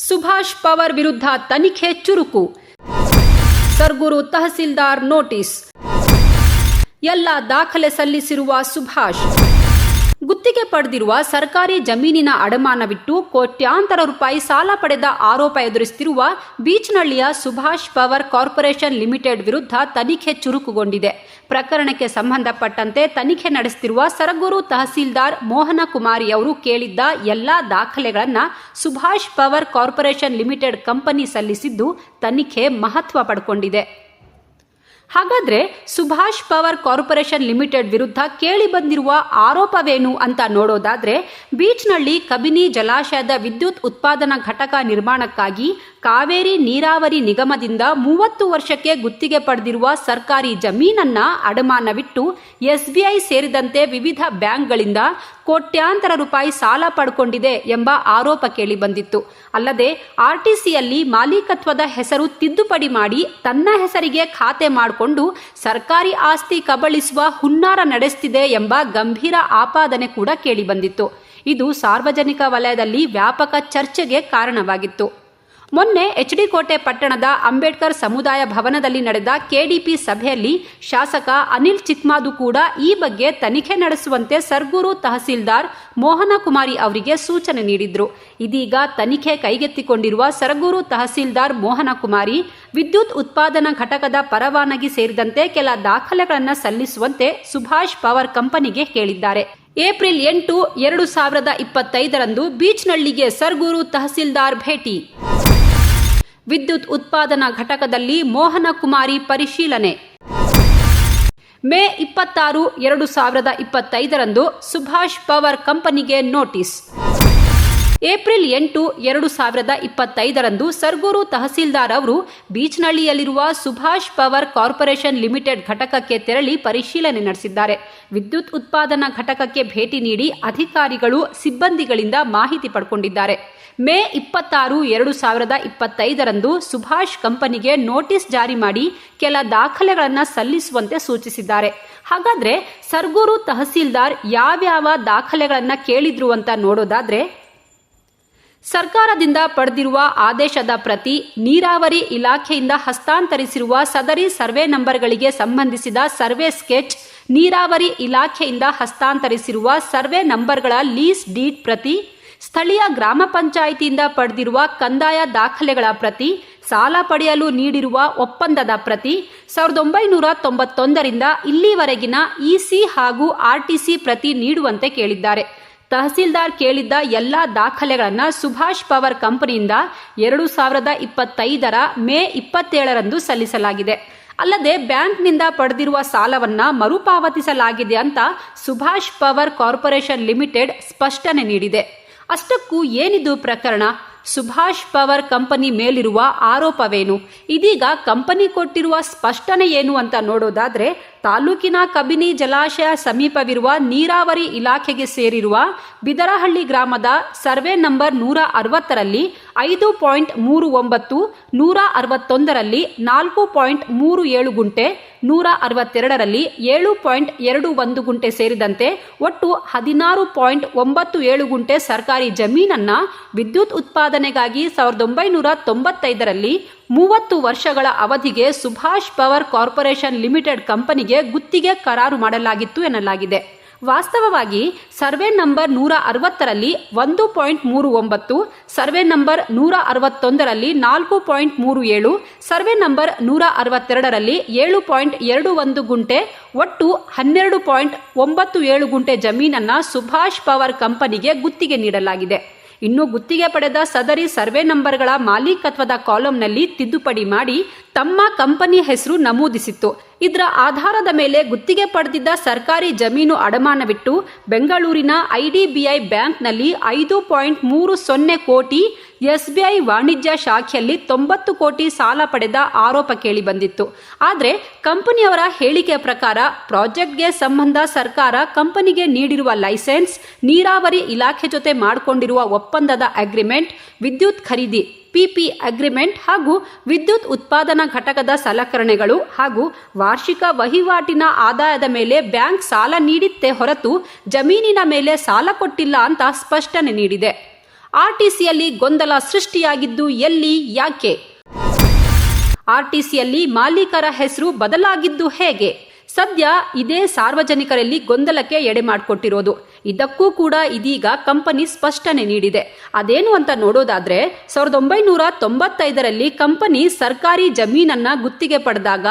Subhash power ವಿರುದ್ಧ ತನಿಖೆ ಚುರುಕು. ಸರ್ಗೂರು ತಹಸೀಲ್ದಾರ್ ನೋಟಿಸ್. ಎಲ್ಲ ದಾಖಲೆ ಸಲ್ಲಿಸಿರುವ ಸುಭಾಷ್ ಗುತ್ತಿಗೆ ಪಡೆದಿರುವ ಸರ್ಕಾರಿ ಜಮೀನಿನ ಅಡಮಾನವಿಟ್ಟು ಕೋಟ್ಯಾಂತರ ರೂಪಾಯಿ ಸಾಲ ಪಡೆದ ಆರೋಪ ಎದುರಿಸುತ್ತಿರುವ ಬೀಚನಹಳ್ಳಿಯ ಸುಭಾಷ್ ಪವರ್ ಕಾರ್ಪೊರೇಷನ್ ಲಿಮಿಟೆಡ್ ವಿರುದ್ಧ ತನಿಖೆ ಚುರುಕುಗೊಂಡಿದೆ. ಪ್ರಕರಣಕ್ಕೆ ಸಂಬಂಧಪಟ್ಟಂತೆ ತನಿಖೆ ನಡೆಸುತ್ತಿರುವ ಸರಗೂರು ತಹಸೀಲ್ದಾರ್ ಮೋಹನ ಕುಮಾರಿ ಅವರು ಕೇಳಿದ್ದ ಎಲ್ಲಾ ದಾಖಲೆಗಳನ್ನು Subhash power corporation limited company ಸಲ್ಲಿಸಿದ್ದು ತನಿಖೆ ಮಹತ್ವ ಪಡ್ಕೊಂಡಿದೆ. ಹಾಗಾದ್ರೆ ಸುಭಾಷ್ ಪವರ್ ಕಾರ್ಪೊರೇಷನ್ ಲಿಮಿಟೆಡ್ ವಿರುದ್ಧ ಕೇಳಿ ಬಂದಿರುವ ಆರೋಪವೇನು ಅಂತ ನೋಡೋದಾದ್ರೆ, ಬೀಚ್ನಹಳ್ಳಿ ಕಬಿನಿ ಜಲಾಶಯದ ವಿದ್ಯುತ್ ಉತ್ಪಾದನಾ ಘಟಕ ನಿರ್ಮಾಣಕ್ಕಾಗಿ ಕಾವೇರಿ ನೀರಾವರಿ ನಿಗಮದಿಂದ 30 ವರ್ಷಕ್ಕೆ ಗುತ್ತಿಗೆ ಪಡೆದಿರುವ ಸರ್ಕಾರಿ ಜಮೀನನ್ನ ಅಡಮಾನವಿಟ್ಟು ಎಸ್ಬಿಐ ಸೇರಿದಂತೆ ವಿವಿಧ ಬ್ಯಾಂಕ್ಗಳಿಂದ ಕೋಟ್ಯಾಂತರ ರೂಪಾಯಿ ಸಾಲ ಪಡ್ಕೊಂಡಿದೆ ಎಂಬ ಆರೋಪ ಕೇಳಿ ಬಂದಿತ್ತು. ಅಲ್ಲದೆ ಆರ್ಟಿಸಿಯಲ್ಲಿ ಮಾಲೀಕತ್ವದ ಹೆಸರು ತಿದ್ದುಪಡಿ ಮಾಡಿ ತನ್ನ ಹೆಸರಿಗೆ ಖಾತೆ ಮಾಡಿಕೊಂಡು ಸರ್ಕಾರಿ ಆಸ್ತಿ ಕಬಳಿಸುವ ಹುನ್ನಾರ ನಡೆಸುತ್ತಿದೆ ಎಂಬ ಗಂಭೀರ ಆಪಾದನೆ ಕೂಡ ಕೇಳಿ ಬಂದಿತ್ತು. ಇದು ಸಾರ್ವಜನಿಕ ವಲಯದಲ್ಲಿ ವ್ಯಾಪಕ ಚರ್ಚೆಗೆ ಕಾರಣವಾಗಿತ್ತು. ಮೊನ್ನೆ ಎಚ್.ಡಿ. ಕೋಟೆ ಪಟ್ಟಣದ ಅಂಬೇಡ್ಕರ್ ಸಮುದಾಯ ಭವನದಲ್ಲಿ ನಡೆದ ಕೆಡಿಪಿ ಸಭೆಯಲ್ಲಿ ಶಾಸಕ ಅನಿಲ್ ಚಿತ್ಮಾದು ಕೂಡ ಈ ಬಗ್ಗೆ ತನಿಖೆ ನಡೆಸುವಂತೆ ಸರ್ಗೂರು ತಹಸೀಲ್ದಾರ್ ಮೋಹನ ಕುಮಾರಿ ಅವರಿಗೆ ಸೂಚನೆ ನೀಡಿದ್ರು. ಇದೀಗ ತನಿಖೆ ಕೈಗೆತ್ತಿಕೊಂಡಿರುವ ಸರಗೂರು ತಹಸೀಲ್ದಾರ್ ಮೋಹನ ಕುಮಾರಿ ವಿದ್ಯುತ್ ಉತ್ಪಾದನಾ ಘಟಕದ ಪರವಾನಗಿ ಸೇರಿದಂತೆ ಕೆಲ ದಾಖಲೆಗಳನ್ನು ಸಲ್ಲಿಸುವಂತೆ ಸುಭಾಷ್ ಪವರ್ ಕಂಪನಿಗೆ ಕೇಳಿದ್ದಾರೆ. ಏಪ್ರಿಲ್ 8, 2025ರಂದು ಬೀಚ್ನಹಳ್ಳಿಗೆ ಸರ್ಗೂರು ತಹಸೀಲ್ದಾರ್ ಭೇಟಿ. ವಿದ್ಯುತ್ ಉತ್ಪಾದನಾ ಘಟಕದಲ್ಲಿ ಮೋಹನ ಕುಮಾರಿ ಪರಿಶೀಲನೆ. ಮೇ 26, 2025ರಂದು ಸುಭಾಷ್ ಪವರ್ ಕಂಪನಿಗೆ ನೋಟಿಸ್. ಏಪ್ರಿಲ್ 8, 2025ರಂದು ಸರ್ಗೂರು ತಹಸೀಲ್ದಾರ್ ಅವರು ಬೀಚ್ನಹಳ್ಳಿಯಲ್ಲಿರುವ ಸುಭಾಷ್ ಪವರ್ ಕಾರ್ಪೊರೇಷನ್ ಲಿಮಿಟೆಡ್ ಘಟಕಕ್ಕೆ ತೆರಳಿ ಪರಿಶೀಲನೆ ನಡೆಸಿದ್ದಾರೆ. ವಿದ್ಯುತ್ ಉತ್ಪಾದನಾ ಘಟಕಕ್ಕೆ ಭೇಟಿ ನೀಡಿ ಅಧಿಕಾರಿಗಳು ಸಿಬ್ಬಂದಿಗಳಿಂದ ಮಾಹಿತಿ ಪಡ್ಕೊಂಡಿದ್ದಾರೆ. ಮೇ 26, 2025ರಂದು ಸುಭಾಷ್ ಕಂಪನಿಗೆ ನೋಟಿಸ್ ಜಾರಿ ಮಾಡಿ ಕೆಲ ದಾಖಲೆಗಳನ್ನು ಸಲ್ಲಿಸುವಂತೆ ಸೂಚಿಸಿದ್ದಾರೆ. ಹಾಗಾದ್ರೆ ಸರ್ಗೂರು ತಹಸೀಲ್ದಾರ್ ಯಾವ್ಯಾವ ದಾಖಲೆಗಳನ್ನು ಕೇಳಿದ್ರು ಅಂತ ನೋಡೋದಾದ್ರೆ, ಸರ್ಕಾರದಿಂದ ಪಡೆದಿರುವ ಆದೇಶದ ಪ್ರತಿ, ನೀರಾವರಿ ಇಲಾಖೆಯಿಂದ ಹಸ್ತಾಂತರಿಸಿರುವ ಸದರಿ ಸರ್ವೆ ನಂಬರ್ಗಳಿಗೆ ಸಂಬಂಧಿಸಿದ ಸರ್ವೆ ಸ್ಕೆಚ್, ನೀರಾವರಿ ಇಲಾಖೆಯಿಂದ ಹಸ್ತಾಂತರಿಸಿರುವ ಸರ್ವೆ ನಂಬರ್ಗಳ ಲೀಸ್ ಡೀಡ್ ಪ್ರತಿ, ಸ್ಥಳೀಯ ಗ್ರಾಮ ಪಂಚಾಯಿತಿಯಿಂದ ಪಡೆದಿರುವ ಕಂದಾಯ ದಾಖಲೆಗಳ ಪ್ರತಿ, ಸಾಲ ಪಡೆಯಲು ನೀಡಿರುವ ಒಪ್ಪಂದದ ಪ್ರತಿ, 1991ರಿಂದ ಇಲ್ಲಿವರೆಗಿನ ಇಸಿ ಹಾಗೂ ಆರ್ಟಿಸಿ ಪ್ರತಿ ನೀಡುವಂತೆ ಕೇಳಿದ್ದಾರೆ. ತಹಸೀಲ್ದಾರ್ ಕೇಳಿದ್ದ ಎಲ್ಲ ದಾಖಲೆಗಳನ್ನು ಸುಭಾಷ್ ಪವರ್ ಕಂಪನಿಯಿಂದ 2025ರ ಮೇ 27ರಂದು ಸಲ್ಲಿಸಲಾಗಿದೆ. ಅಲ್ಲದೆ ಬ್ಯಾಂಕ್ನಿಂದ ಪಡೆದಿರುವ ಸಾಲವನ್ನ ಮರುಪಾವತಿಸಲಾಗಿದೆ ಅಂತ ಸುಭಾಷ್ ಪವರ್ ಕಾರ್ಪೊರೇಷನ್ ಲಿಮಿಟೆಡ್ ಸ್ಪಷ್ಟನೆ ನೀಡಿದೆ. ಅಷ್ಟಕ್ಕೂ ಏನಿದು ಪ್ರಕರಣ? ಸುಭಾಷ್ ಪವರ್ ಕಂಪನಿ ಮೇಲಿರುವ ಆರೋಪವೇನು? ಇದೀಗ ಕಂಪನಿ ಕೊಟ್ಟಿರುವ ಸ್ಪಷ್ಟನೆ ಏನು ಅಂತ ನೋಡೋದಾದ್ರೆ, ತಾಲೂಕಿನ ಕಬಿನಿ ಜಲಾಶಯ ಸಮೀಪವಿರುವ ನೀರಾವರಿ ಇಲಾಖೆಗೆ ಸೇರಿರುವ ಬಿದರಹಳ್ಳಿ ಗ್ರಾಮದ ಸರ್ವೆ ನಂಬರ್ 160ರಲ್ಲಿ 5.39, 161ರಲ್ಲಿ 4.37 ಗುಂಟೆ, 162ರಲ್ಲಿ 7.21 ಗುಂಟೆ ಸೇರಿದಂತೆ ಒಟ್ಟು 16.97 ಗುಂಟೆ ಸರ್ಕಾರಿ ಜಮೀನನ್ನ ವಿದ್ಯುತ್ ಉತ್ಪಾದನೆಗಾಗಿ 1995ರಲ್ಲಿ 30 ವರ್ಷಗಳ ಅವಧಿಗೆ ಸುಭಾಷ್ ಪವರ್ ಕಾರ್ಪೊರೇಷನ್ ಲಿಮಿಟೆಡ್ ಕಂಪನಿಗೆ ಗುತ್ತಿಗೆ ಕರಾರು ಮಾಡಲಾಗಿತ್ತು ಎನ್ನಲಾಗಿದೆ. ವಾಸ್ತವವಾಗಿ ಸರ್ವೆ ನಂಬರ್ 160ರಲ್ಲಿ 1.39, ಸರ್ವೆ ನಂಬರ್ 161ರಲ್ಲಿ 4.37, ಸರ್ವೆ ನಂಬರ್ 162ರಲ್ಲಿ 7.21 ಗುಂಟೆ, ಒಟ್ಟು 12.97 ಗುಂಟೆ ಜಮೀನನ್ನ ಸುಭಾಷ್ ಪವರ್ ಕಂಪನಿಗೆ ಗುತ್ತಿಗೆ ನೀಡಲಾಗಿದೆ. ಇನ್ನು ಗುತ್ತಿಗೆ ಪಡೆದ ಸದರಿ ಸರ್ವೆ ನಂಬರ್ಗಳ ಮಾಲೀಕತ್ವದ ಕಾಲಂನಲ್ಲಿ ತಿದ್ದುಪಡಿ ಮಾಡಿ ತಮ್ಮ ಕಂಪನಿ ಹೆಸರು ನಮೂದಿಸಿತ್ತು. ಇದರ ಆಧಾರದ ಮೇಲೆ ಗುತ್ತಿಗೆ ಪಡೆದಿದ್ದ ಸರ್ಕಾರಿ ಜಮೀನು ಅಡಮಾನವಿಟ್ಟು ಬೆಂಗಳೂರಿನ ಐಡಿಬಿಐ ಬ್ಯಾಂಕ್ನಲ್ಲಿ 5.30 ಕೋಟಿ, ಎಸ್ಬಿಐ ವಾಣಿಜ್ಯ ಶಾಖೆಯಲ್ಲಿ 90 ಕೋಟಿ ಸಾಲ ಪಡೆದ ಆರೋಪ ಕೇಳಿ ಬಂದಿತ್ತು. ಆದರೆ ಕಂಪನಿಯವರ ಹೇಳಿಕೆ ಪ್ರಕಾರ ಪ್ರಾಜೆಕ್ಟ್ಗೆ ಸಂಬಂಧ ಸರ್ಕಾರ ಕಂಪನಿಗೆ ನೀಡಿರುವ ಲೈಸೆನ್ಸ್, ನೀರಾವರಿ ಇಲಾಖೆ ಜೊತೆ ಮಾಡಿಕೊಂಡಿರುವ ಒಪ್ಪಂದದ ಅಗ್ರಿಮೆಂಟ್, ವಿದ್ಯುತ್ ಖರೀದಿ ಪಿಪಿ ಅಗ್ರಿಮೆಂಟ್ ಹಾಗೂ ವಿದ್ಯುತ್ ಉತ್ಪಾದನಾ ಘಟಕದ ಸಲಕರಣೆಗಳು ಹಾಗೂ ವಾರ್ಷಿಕ ವಹಿವಾಟಿನ ಆದಾಯದ ಮೇಲೆ ಬ್ಯಾಂಕ್ ಸಾಲ ನೀಡಿತ್ತೇ ಹೊರತು ಜಮೀನಿನ ಮೇಲೆ ಸಾಲ ಕೊಟ್ಟಿಲ್ಲ ಅಂತ ಸ್ಪಷ್ಟನೆ ನೀಡಿದೆ. ಆರ್ಟಿಸಿಯಲ್ಲಿ ಗೊಂದಲ ಸೃಷ್ಟಿಯಾಗಿದ್ದು ಎಲ್ಲಿ, ಯಾಕೆ? ಆರ್ಟಿಸಿಯಲ್ಲಿ ಮಾಲೀಕರ ಹೆಸರು ಬದಲಾಗಿದ್ದು ಹೇಗೆ? ಸದ್ಯ ಇದೇ ಸಾರ್ವಜನಿಕರಲ್ಲಿ ಗೊಂದಲಕ್ಕೆ ಎಡೆ ಮಾಡಿಕೊಟ್ಟಿರೋದು. ಇದಕ್ಕೂ ಕೂಡ ಇದೀಗ ಕಂಪನಿ ಸ್ಪಷ್ಟನೆ ನೀಡಿದೆ. ಅದೇನು ಅಂತ ನೋಡೋದಾದ್ರೆ 1995ರಲ್ಲಿ ಕಂಪನಿ ಸರ್ಕಾರಿ ಜಮೀನನ್ನ ಗುತ್ತಿಗೆ ಪಡೆದಾಗ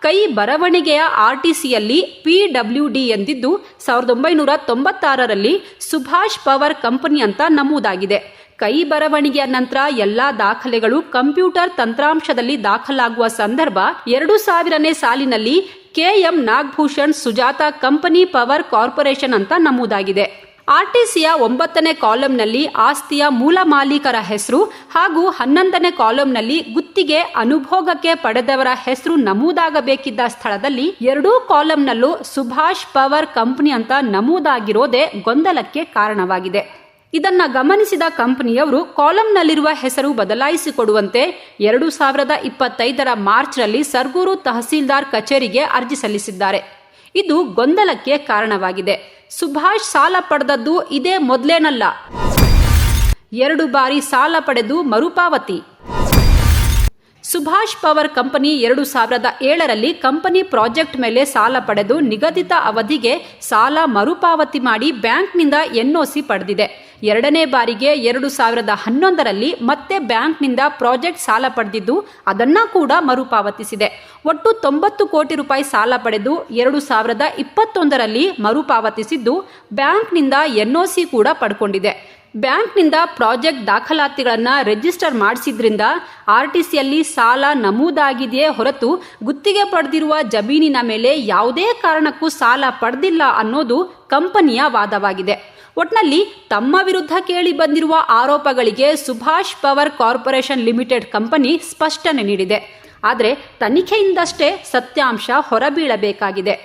ಕೈ ಬರವಣಿಗೆಯ ಆರ್ಟಿಸಿಯಲ್ಲಿ PWD ಎಂದಿದ್ದು 1996ರಲ್ಲಿ ಸುಭಾಷ್ ಪವರ್ ಕಂಪನಿ ಅಂತ ನಮೂದಾಗಿದೆ. ಕೈ ಬರವಣಿಗೆಯ ನಂತರ ಎಲ್ಲಾ ದಾಖಲೆಗಳು ಕಂಪ್ಯೂಟರ್ ತಂತ್ರಾಂಶದಲ್ಲಿ ದಾಖಲಾಗುವ ಸಂದರ್ಭ 2000ನೇ ಸಾಲಿನಲ್ಲಿ KM Nagabhushan Sujata company power corporation ಅಂತ ನಮೂದಾಗಿದೆ. ಆರ್ಟಿಸಿಯ 9ನೇ ಕಾಲಂನಲ್ಲಿ ಆಸ್ತಿಯ ಮೂಲ ಮಾಲೀಕರ ಹೆಸರು ಹಾಗೂ 11ನೇ ಕಾಲಂನಲ್ಲಿ ಗುತ್ತಿಗೆ ಅನುಭೋಗಕ್ಕೆ ಪಡೆದವರ ಹೆಸರು ನಮೂದಾಗಬೇಕಿದ್ದ ಸ್ಥಳದಲ್ಲಿ ಎರಡೂ ಕಾಲಂನಲ್ಲೂ ಸುಭಾಷ್ ಪವರ್ ಕಂಪನಿ ಅಂತ ನಮೂದಾಗಿರೋದೇ ಗೊಂದಲಕ್ಕೆ ಕಾರಣವಾಗಿದೆ. ಇದನ್ನ ಗಮನಿಸಿದ ಕಂಪನಿಯವರು ಕಾಲಂನಲ್ಲಿರುವ ಹೆಸರು ಬದಲಾಯಿಸಿಕೊಡುವಂತೆ 2025ರ ಮಾರ್ಚ್ನಲ್ಲಿ ಸರ್ಗೂರು ತಹಸೀಲ್ದಾರ್ ಕಚೇರಿಗೆ ಅರ್ಜಿ ಸಲ್ಲಿಸಿದ್ದಾರೆ. ಇದು ಗೊಂದಲಕ್ಕೆ ಕಾರಣವಾಗಿದೆ. ಸುಭಾಷ್ ಸಾಲ ಪಡೆದದ್ದು ಇದೇ ಮೊದಲೇನಲ್ಲ, 2 ಬಾರಿ ಸಾಲ ಪಡೆದು ಮರುಪಾವತಿ. ಸುಭಾಷ್ ಪವರ್ ಕಂಪನಿ 2007ರಲ್ಲಿ ಕಂಪನಿ ಪ್ರಾಜೆಕ್ಟ್ ಮೇಲೆ ಸಾಲ ಪಡೆದು ನಿಗದಿತ ಅವಧಿಗೆ ಸಾಲ ಮರುಪಾವತಿ ಮಾಡಿ ಬ್ಯಾಂಕ್ನಿಂದ NOC ಪಡೆದಿದೆ. 2ನೇ ಬಾರಿಗೆ 2011ರಲ್ಲಿ ಮತ್ತೆ ಬ್ಯಾಂಕ್ನಿಂದ ಪ್ರಾಜೆಕ್ಟ್ ಸಾಲ ಪಡೆದಿದ್ದು ಅದನ್ನ ಕೂಡ ಮರುಪಾವತಿಸಿದೆ. ಒಟ್ಟು 90 ಕೋಟಿ ರೂಪಾಯಿ ಸಾಲ ಪಡೆದು 2021ರಲ್ಲಿ ಮರುಪಾವತಿಸಿದ್ದು ಬ್ಯಾಂಕ್ನಿಂದ NOC ಕೂಡ ಪಡ್ಕೊಂಡಿದೆ. ಬ್ಯಾಂಕ್ನಿಂದ ಪ್ರಾಜೆಕ್ಟ್ ದಾಖಲಾತಿಗಳನ್ನು ರಿಜಿಸ್ಟರ್ ಮಾಡಿಸಿದ್ರಿಂದ ಆರ್ಟಿಸಿಯಲ್ಲಿ ಸಾಲ ನಮೂದಾಗಿದೆಯೇ ಹೊರತು ಗುತ್ತಿಗೆ ಪಡೆದಿರುವ ಜಮೀನಿನ ಮೇಲೆ ಯಾವುದೇ ಕಾರಣಕ್ಕೂ ಸಾಲ ಪಡೆದಿಲ್ಲ ಅನ್ನೋದು ಕಂಪನಿಯ ವಾದವಾಗಿದೆ. ಒಟ್ನಲ್ಲಿ ತಮ್ಮ ವಿರುದ್ಧ ಕೇಳಿ ಬಂದಿರುವ ಆರೋಪಗಳಿಗೆ Subhash power corporation limited company ಸ್ಪಷ್ಟನೆ ನೀಡಿದೆ. ಆದರೆ ತನಿಖೆಯಿಂದಷ್ಟೇ ಸತ್ಯಾಂಶ ಹೊರಬೀಳಬೇಕಾಗಿದೆ.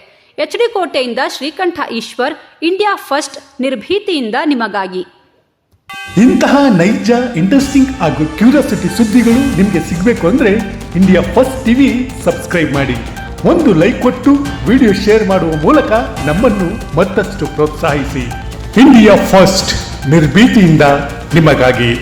HD ಕೋಟೆಯಿಂದ ಶ್ರೀಕಂಠ ಈಶ್ವರ್, ಇಂಡಿಯಾ ಫಸ್ಟ್, ನಿರ್ಭೀತಿಯಿಂದ ನಿಮಗಾಗಿ. ಇಂತಹ ನೈಜ, ಇಂಟ್ರೆಸ್ಟಿಂಗ್ ಹಾಗೂ ಕ್ಯೂರಿಯಾಸಿಟಿ ಸುದ್ದಿಗಳು ನಿಮಗೆ ಸಿಗಬೇಕು ಅಂದ್ರೆ ಇಂಡಿಯಾ ಫಸ್ಟ್ ಟಿವಿ ಸಬ್ಸ್ಕ್ರೈಬ್ ಮಾಡಿ. ಒಂದು ಲೈಕ್ ಕೊಟ್ಟು ವಿಡಿಯೋ ಶೇರ್ ಮಾಡುವ ಮೂಲಕ ನಮ್ಮನ್ನು ಮತ್ತಷ್ಟು ಪ್ರೋತ್ಸಾಹಿಸಿ. ಇಂಡಿಯಾ ಫಸ್ಟ್, ನಿರ್ಭೀತಿಯಿಂದ ನಿಮಗಾಗಿ.